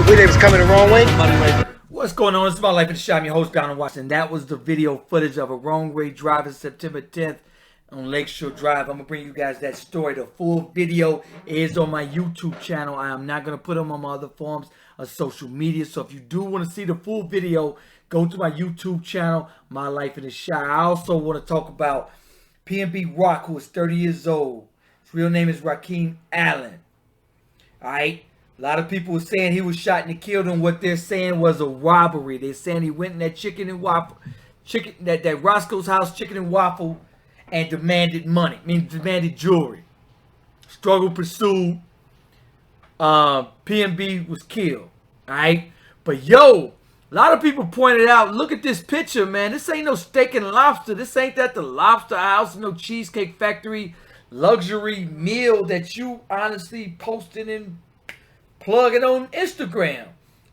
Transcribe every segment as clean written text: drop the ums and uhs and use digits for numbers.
they was coming the wrong way. What's going on? It's My Life in the Shop. I'm your host, Down in Washington. That was the video footage of a wrong way driving September 10th on Lake Shore Drive. I'm going to bring you guys that story. The full video is on my YouTube channel. I am not going to put them on my other forms of social media. So if you do want to see the full video, go to my YouTube channel, My Life in the Shop. I also want to talk about PNB Rock, who is 30 years old. His real name is Raheem Allen. All right. A lot of people were saying he was shot and killed, and what they're saying was a robbery. They're saying he went in that that Roscoe's House chicken and waffle and demanded money. Demanded jewelry. Struggle pursued. PNB was killed. Alright? But yo, a lot of people pointed out, look at this picture, man. This ain't no steak and lobster. This ain't that the Lobster House, no Cheesecake Factory luxury meal that you honestly posted and plug it on Instagram.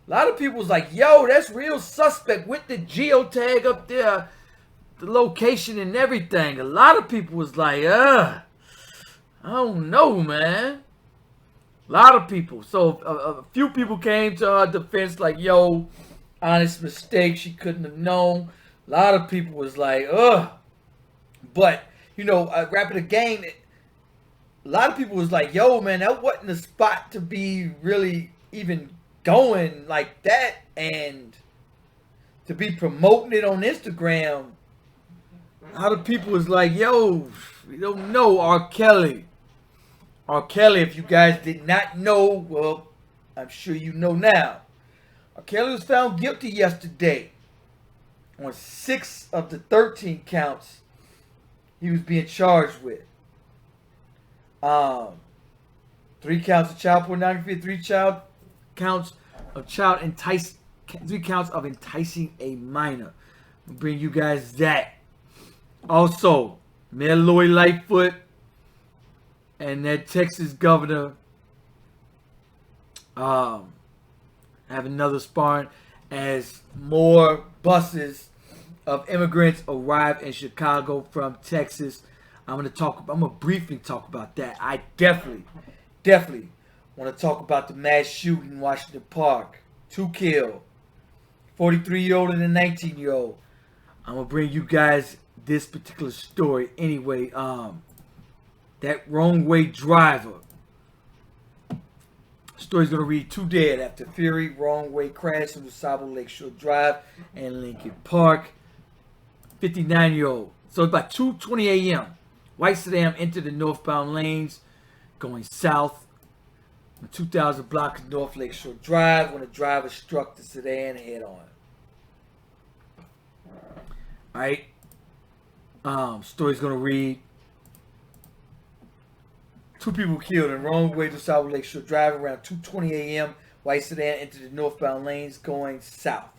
A lot of people was like, yo, that's real suspect with the geotag up there, the location and everything. A lot of people was like, I don't know, man. A lot of people. So a few people came to her defense like, yo, honest mistake. She couldn't have known. A lot of people was like, But, you know, wrapping the game, a lot of people was like, yo, man, that wasn't the spot to be really even going like that, and to be promoting it on Instagram. A lot of people was like, yo, we don't know R. Kelly. R. Kelly, if you guys did not know, well, I'm sure you know now. R. Kelly was found guilty yesterday on 6 of the 13 counts he was being charged with. 3 counts of child pornography, 3 counts of enticing a minor. I'll bring you guys that. Also, Mayor Lori Lightfoot and that Texas governor have another sparring as more buses of immigrants arrive in Chicago from Texas. I'm gonna briefly talk about that. I definitely want to talk about the mass shooting in Washington Park. 2 killed, 43-year-old and a 19-year-old. I'm gonna bring you guys this particular story anyway. That wrong way driver. Story's gonna read 2 dead after Fury wrong way crash in DuSable Lake Shore Drive and Lincoln Park. 59-year-old. So about 2:20 a.m. White sedan entered the northbound lanes going south on 2000 block of North Lake Shore Drive when the driver struck the sedan head on. Alright. Story's gonna read 2 people killed in wrong way to South Lake Shore Drive around 2:20 a.m. White sedan entered the northbound lanes going south.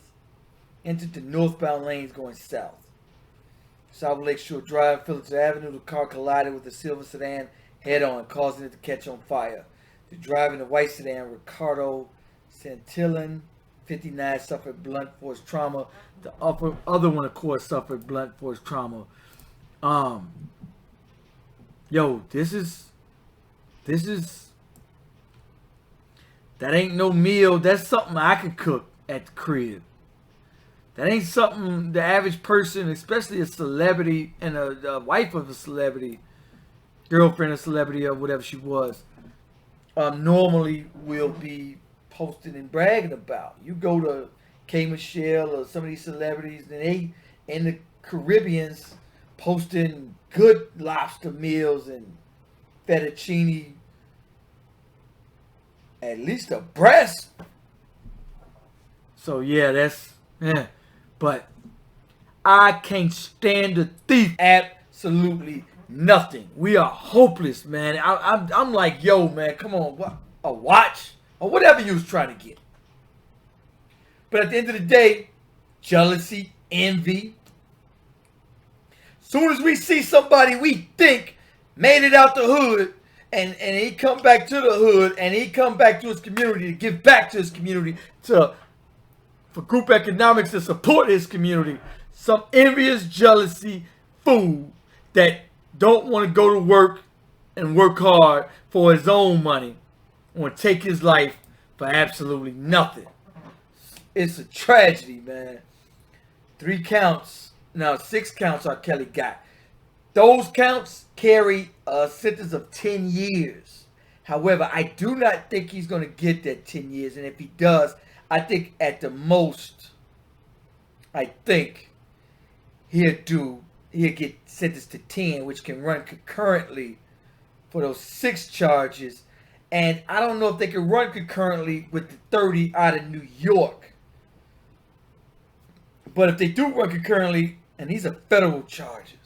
South Lake Shore Drive, Phillips Avenue. The car collided with the silver sedan head-on, causing it to catch on fire. The driver in the white sedan, Ricardo Santillan, 59, suffered blunt force trauma. The other one, of course, suffered blunt force trauma. Yo, this is that ain't no meal. That's something I could cook at the crib. That ain't something the average person, especially a celebrity and a wife of a celebrity, girlfriend of a celebrity or whatever she was, normally will be posting and bragging about. You go to K. Michelle or some of these celebrities, and they in the Caribbeans posting good lobster meals and fettuccine, at least a breast. So yeah, but I can't stand the thief. Absolutely nothing. We are hopeless, man. I'm like, yo, man, come on, what, a watch or whatever you was trying to get. But at the end of the day, jealousy, envy. Soon as we see somebody we think made it out the hood, and he come back to the hood, and he come back to his community to give back to his community, for group economics to support his community, some envious jealousy fool that don't want to go to work and work hard for his own money, want to take his life for absolutely nothing. It's a tragedy, man. 3 counts. Now 6 counts R. Kelly got. Those counts carry a sentence of 10 years. However, I do not think he's going to get that 10 years. And if he does, I think at the most, I think he'll get sentenced to 10, which can run concurrently for those 6 charges. And I don't know if they can run concurrently with the 30 out of New York. But if they do run concurrently, and these are federal charges.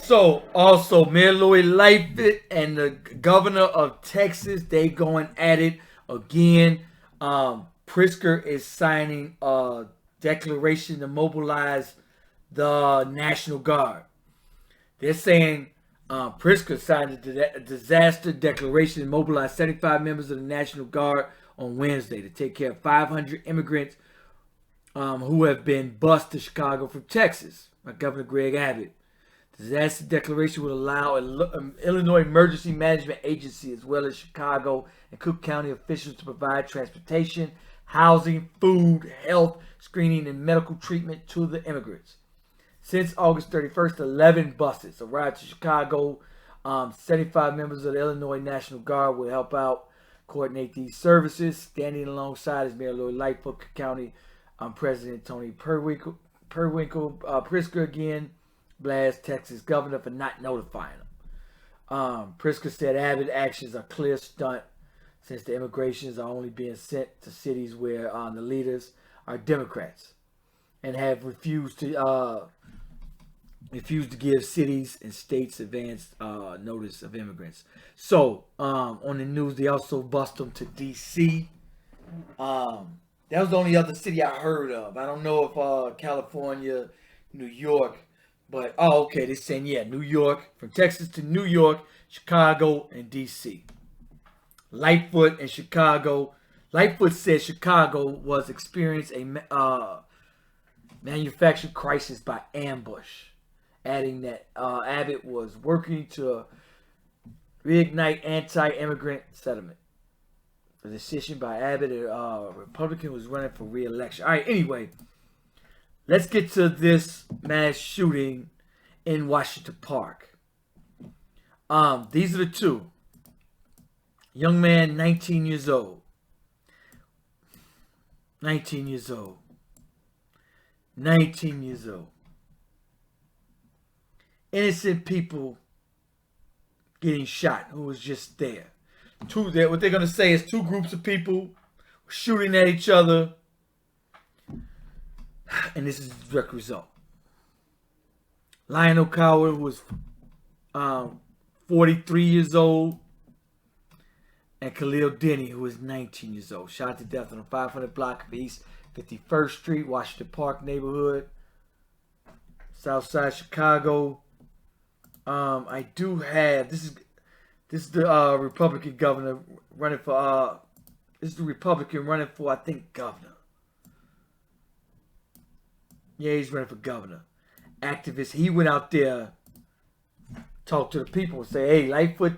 So, also, Mayor Lori Lightfoot and the governor of Texas, they going at it again. Pritzker is signing a declaration to mobilize the National Guard. They're saying Pritzker signed a disaster declaration to mobilize 75 members of the National Guard on Wednesday to take care of 500 immigrants who have been bused to Chicago from Texas by Governor Greg Abbott. The disaster declaration would allow Illinois Emergency Management Agency as well as Chicago and Cook County officials to provide transportation, housing, food, health, screening, and medical treatment to the immigrants. Since August 31st, 11 buses arrived to Chicago. 75 members of the Illinois National Guard will help out coordinate these services. Standing alongside is Mayor Lori Lightfoot, Cook County President Tony Perwinkle, Pritzker again blast Texas governor for not notifying him. Pritzker said Abbott actions are clear stunt since the immigrations are only being sent to cities where the leaders are Democrats and have refused to give cities and states advance notice of immigrants. So on the news, they also bust them to D.C. That was the only other city I heard of. I don't know if California, New York, but okay, they're saying New York, from Texas to New York, Chicago, and D.C. Lightfoot and Chicago. Lightfoot said Chicago was experiencing a manufactured crisis by ambush, adding that Abbott was working to reignite anti-immigrant sentiment. The decision by Abbott, a Republican, was running for re-election. All right, anyway, let's get to this mass shooting in Washington Park. These are the two. Young man, 19 years old. 19 years old. 19 years old. Innocent people getting shot who was just there. What they're going to say is 2 groups of people shooting at each other. And this is the direct result. Lionel Coward, who was 43 years old, and Khalil Denny, who is 19 years old, shot to death on the 500 block of East 51st Street, Washington Park neighborhood, Southside Chicago. I do have this is the Republican governor running for this is the Republican running for, I think, governor. Yeah, he's running for governor. Activist. He went out there, talked to the people, and say, "Hey, Lightfoot,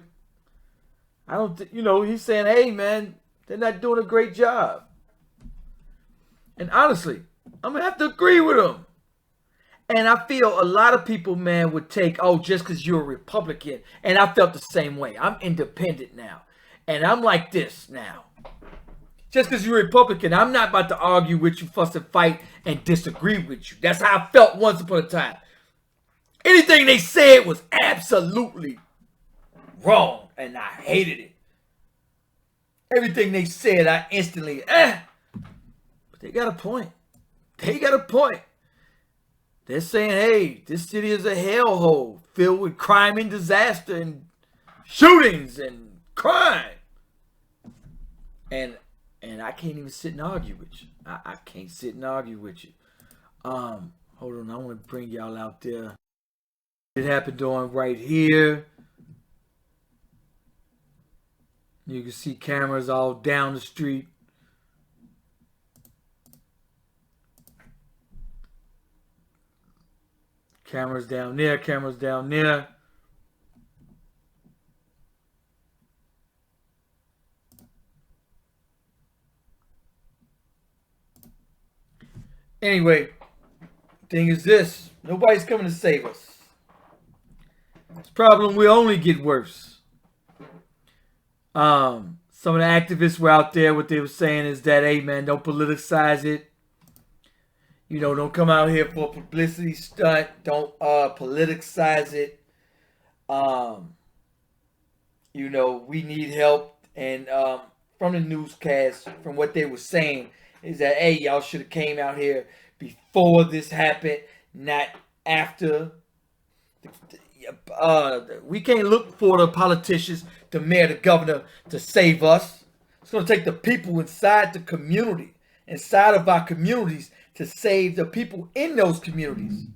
I don't, he's saying, hey, man, they're not doing a great job." And honestly, I'm gonna have to agree with him. And I feel a lot of people, man, would take, just because you're a Republican. And I felt the same way. I'm independent now. And I'm like this now. Just because you're a Republican, I'm not about to argue with you, fuss and fight, and disagree with you. That's how I felt once upon a time. Anything they said was absolutely wrong, and I hated it. Everything they said, I instantly, But they got a point. They got a point. They're saying, hey, this city is a hellhole filled with crime and disaster and shootings and crime. And I can't even sit and argue with you. I can't sit and argue with you. Hold on, I want to bring y'all out there. It happened on right here. You can see cameras all down the street. Cameras down there, cameras down there. Anyway, thing is this: nobody's coming to save us. This problem will only get worse. Some of the activists were out there. What they were saying is that, hey man, don't politicize it. You know, don't come out here for a publicity stunt. Don't politicize it. You know, we need help. And from the newscast, from what they were saying, is that, hey, y'all should have came out here before this happened, not after. We can't look for the politicians, the mayor, the governor to save us. It's going to take the people inside the community, inside of our communities, to save the people in those communities.